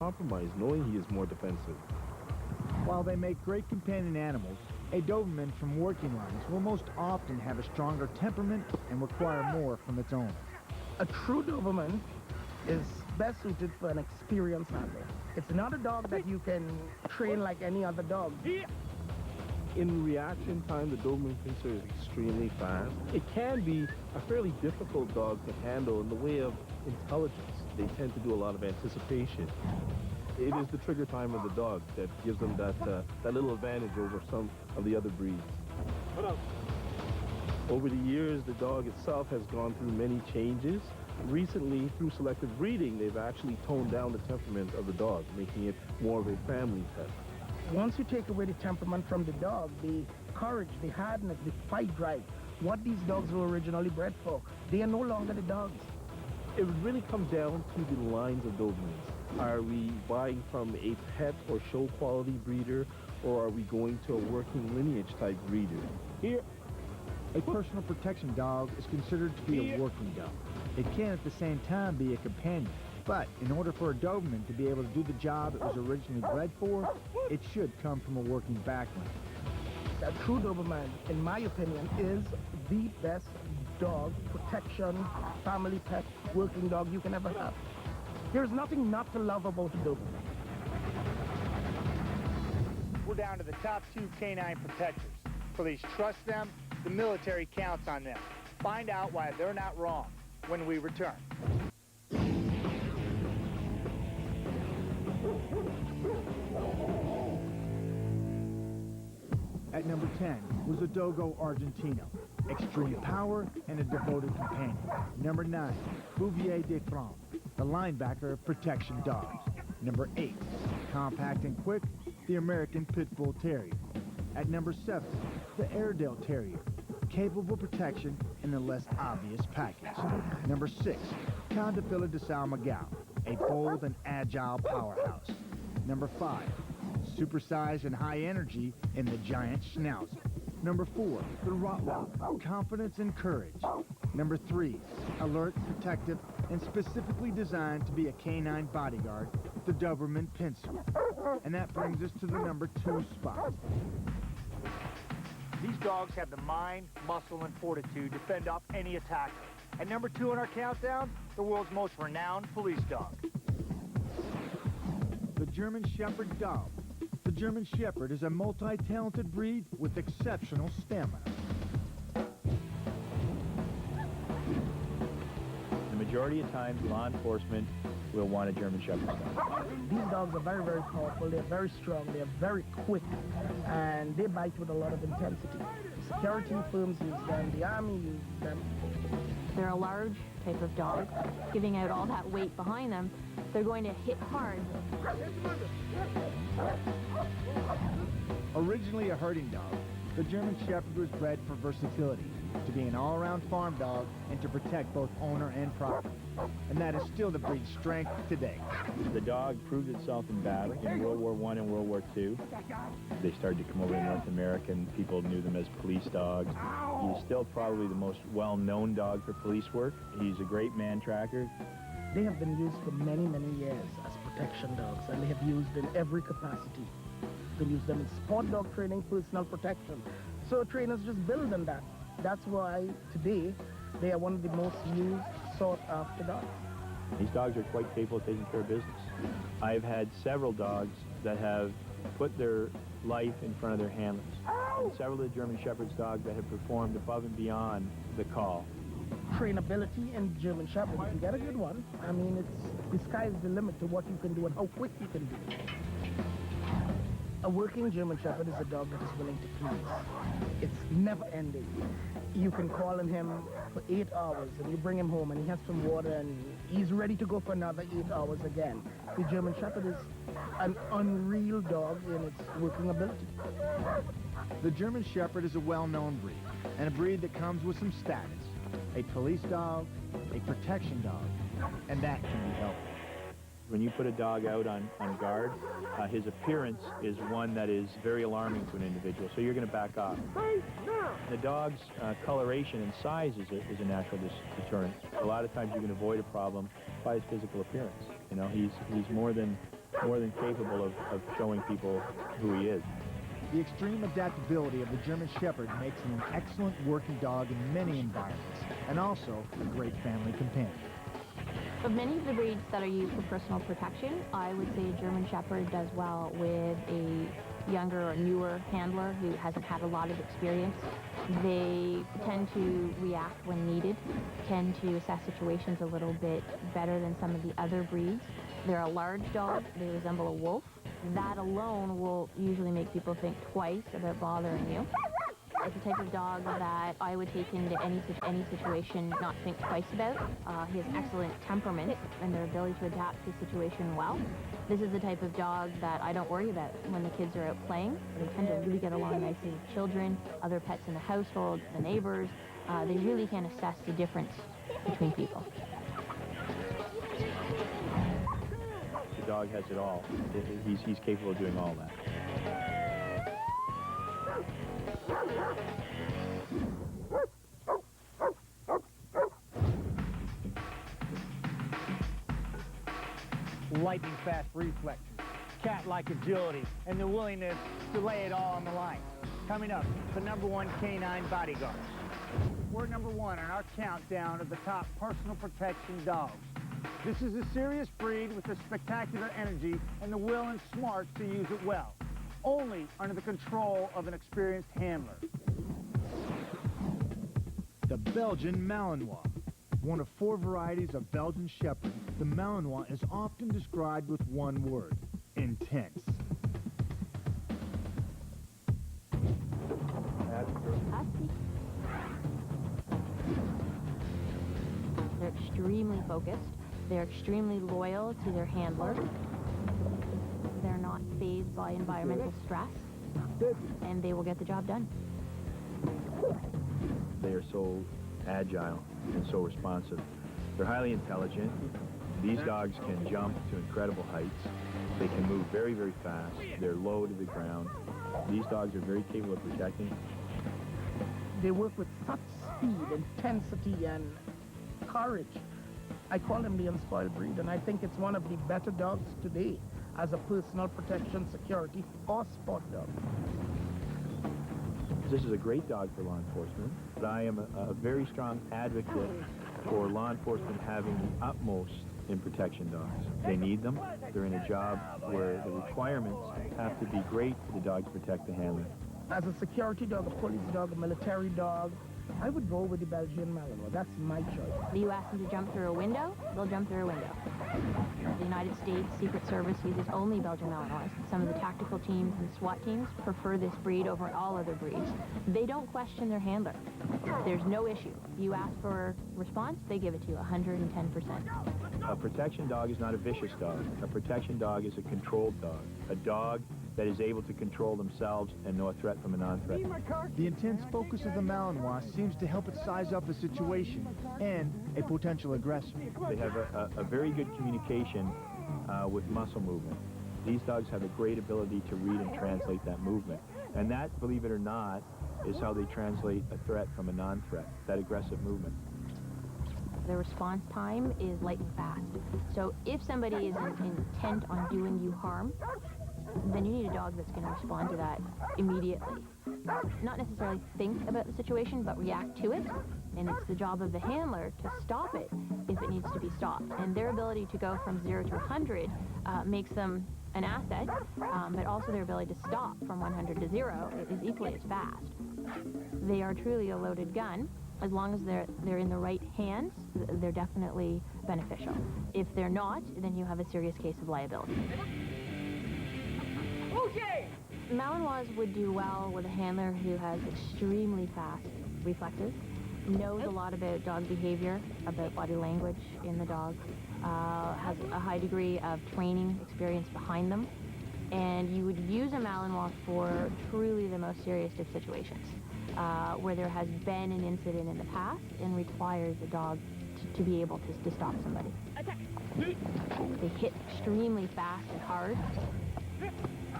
compromise knowing he is more defensive. While they make great companion animals, a Doberman from working lines will most often have a stronger temperament and require more from its owner. A true Doberman is best suited for an experienced handler. It's not a dog that you can train like any other dog. In reaction time, the Doberman Pincer is extremely fast. It can be a fairly difficult dog to handle in the way of intelligence. They tend to do a lot of anticipation. It is the trigger time of the dog that gives them that little advantage over some of the other breeds. Over the years, the dog itself has gone through many changes. Recently, through selective breeding, they've actually toned down the temperament of the dog, making it more of a family pet. Once you take away the temperament from the dog, the courage, the hardness, the fight drive, what these dogs were originally bred for, they are no longer the dogs. It really comes down to the lines of Dobermans. Are we buying from a pet or show quality breeder, or are we going to a working lineage type breeder? Here, a personal protection dog is considered to be a working dog. It can at the same time be a companion, but in order for a Doberman to be able to do the job it was originally bred for, it should come from a working background. A true Doberman, in my opinion, is the best dog protection, family pet, working dog you can ever have. There's nothing not to love about a Doberman. We're down to the top 2 canine protectors. Police trust them, the military counts on them. Find out why they're not wrong when we return. At number 10 was the Dogo Argentino, extreme power and a devoted companion. Number 9, Bouvier de France, the linebacker of protection dogs. Number 8, compact and quick, the American Pit Bull Terrier. At number 7, the Airedale Terrier, capable protection in a less obvious package. Number 6, Conde de São Miguel, a bold and agile powerhouse. Number 5, supersized and high energy in the giant Schnauzer. Number 4, the Rottweiler, confidence and courage. Number 3, alert, protective, and specifically designed to be a canine bodyguard, the Doberman Pinscher. And that brings us to the number 2 spot. These dogs have the mind, muscle, and fortitude to fend off any attacker. At number 2 on our countdown, the world's most renowned police dog. The German Shepherd dog. The German Shepherd is a multi-talented breed with exceptional stamina. The majority of times, law enforcement will want a German Shepherd dog. These dogs are very, very powerful. They're very strong. They're very quick. And they bite with a lot of intensity. Security firms use them. The army uses them. They're a large type of dog, giving out all that weight behind them. They're going to hit hard. Originally a herding dog, the German Shepherd was bred for versatility, to be an all-around farm dog and to protect both owner and property. And that is still the breed's strength today. The dog proved itself in battle in World War I and World War II. They started to come over to North America and people knew them as police dogs. He's still probably the most well-known dog for police work. He's a great man tracker. They have been used for many, many years as protection dogs, and they have used in every capacity. They use them in sport dog training, personal protection. So trainers just build on that. That's why today they are one of the most used, sought-after dogs. These dogs are quite capable of taking care of business. I've had several dogs that have put their life in front of their handlers. And several of the German Shepherd's dogs that have performed above and beyond the call. Trainability in German Shepherd, if you get a good one, I mean, the sky is the limit to what you can do and how quick you can do it. A working German Shepherd is a dog that is willing to please. It's never ending. You can call on him for 8 hours and you bring him home and he has some water and he's ready to go for another 8 hours again. The German Shepherd is an unreal dog in its working ability. The German Shepherd is a well-known breed, and a breed that comes with some status. A police dog, a protection dog, and that can be helpful. When you put a dog out on guard, his appearance is one that is very alarming to an individual, so you're going to back off. The dog's coloration and size is a natural deterrent. A lot of times you can avoid a problem by his physical appearance. You know, he's more than more than capable of showing people who he is. The extreme adaptability of the German Shepherd makes him an excellent working dog in many environments, and also a great family companion. Of many of the breeds that are used for personal protection, I would say a German Shepherd does well with a younger or newer handler who hasn't had a lot of experience. They tend to react when needed, tend to assess situations a little bit better than some of the other breeds. They're a large dog, they resemble a wolf. That alone will usually make people think twice about bothering you. It's a type of dog that I would take into any situation, not think twice about. He has excellent temperament and their ability to adapt to a situation well. This is the type of dog that I don't worry about when the kids are out playing. They tend to really get along nicely with children, other pets in the household, the neighbors. They really can assess the difference between people. The dog has it all. He's capable of doing all that. Lightning fast reflexes, cat-like agility, and the willingness to lay it all on the line. Coming up, the #1 canine bodyguard. We're #1 on our countdown of the top personal protection dogs. This is a serious breed with a spectacular energy and the will and smarts to use it well, only under the control of an experienced handler. The Belgian Malinois. One of 4 varieties of Belgian Shepherd, the Malinois is often described with one word: intense. They're extremely focused. They're extremely loyal to their handler. They're not fazed by environmental stress, and they will get the job done. They are so agile and so responsive. They're highly intelligent. These dogs can jump to incredible heights. They can move very, very fast. They're low to the ground. These dogs are very capable of protecting. They work with such speed, intensity, and courage. I call them the unspoiled breed, and I think it's one of the better dogs today as a personal protection, security, or sport dog. This is a great dog for law enforcement, but I am a very strong advocate for law enforcement having the utmost in protection dogs. They need them. They're in a job where the requirements have to be great for the dog to protect the handler. As a security dog, a police dog, a military dog, I would go with the Belgian Malinois. That's my choice. You ask them to jump through a window, they'll jump through a window. The United States Secret Service uses only Belgian Malinois. Some of the tactical teams and SWAT teams prefer this breed over all other breeds. They don't question their handler. There's no issue. You ask for response, they give it to you 110%. A protection dog is not a vicious dog. A protection dog is a controlled dog. A dog that is able to control themselves and know a threat from a non-threat. The intense focus of the Malinois seems to help it size up a situation and a potential aggressor. They have a very good communication with muscle movement. These dogs have a great ability to read and translate that movement. And that, believe it or not, is how they translate a threat from a non-threat, that aggressive movement. The response time is lightning fast. So if somebody is intent on doing you harm, then you need a dog that's going to respond to that immediately. Not necessarily think about the situation, but react to it. And it's the job of the handler to stop it if it needs to be stopped. And their ability to go from 0 to 100 makes them an asset, but also their ability to stop from 100 to 0 is equally as fast. They are truly a loaded gun. As long as they're in the right hands, they're definitely beneficial. If they're not, then you have a serious case of liability. Okay. Malinois would do well with a handler who has extremely fast reflexes, knows a lot about dog behavior, about body language in the dog, has a high degree of training experience behind them, and you would use a Malinois for truly the most serious of situations, where there has been an incident in the past and requires a dog to be able to stop somebody. They hit extremely fast and hard.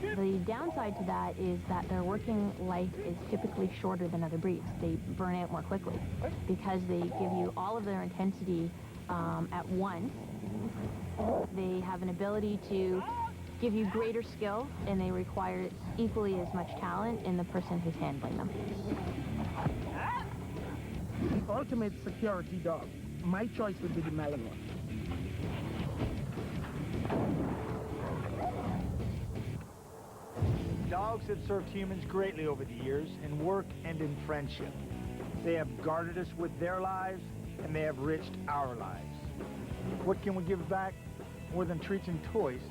The downside to that is that their working life is typically shorter than other breeds. They burn out more quickly because they give you all of their intensity at once. They have an ability to give you greater skill, and they require equally as much talent in the person who's handling them. The ultimate security dog. My choice would be the Malinois. Dogs have served humans greatly over the years in work and in friendship. They have guarded us with their lives, and they have enriched our lives. What can we give back? More than treats and toys,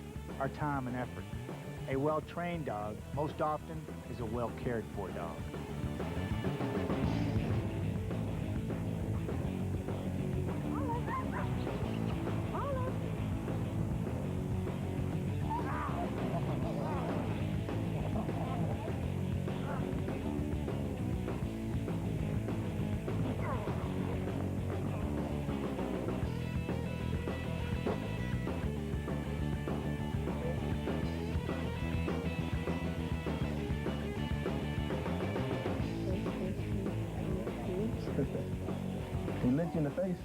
our time and effort. A well-trained dog, most often, is a well-cared-for dog. He licked you in the face.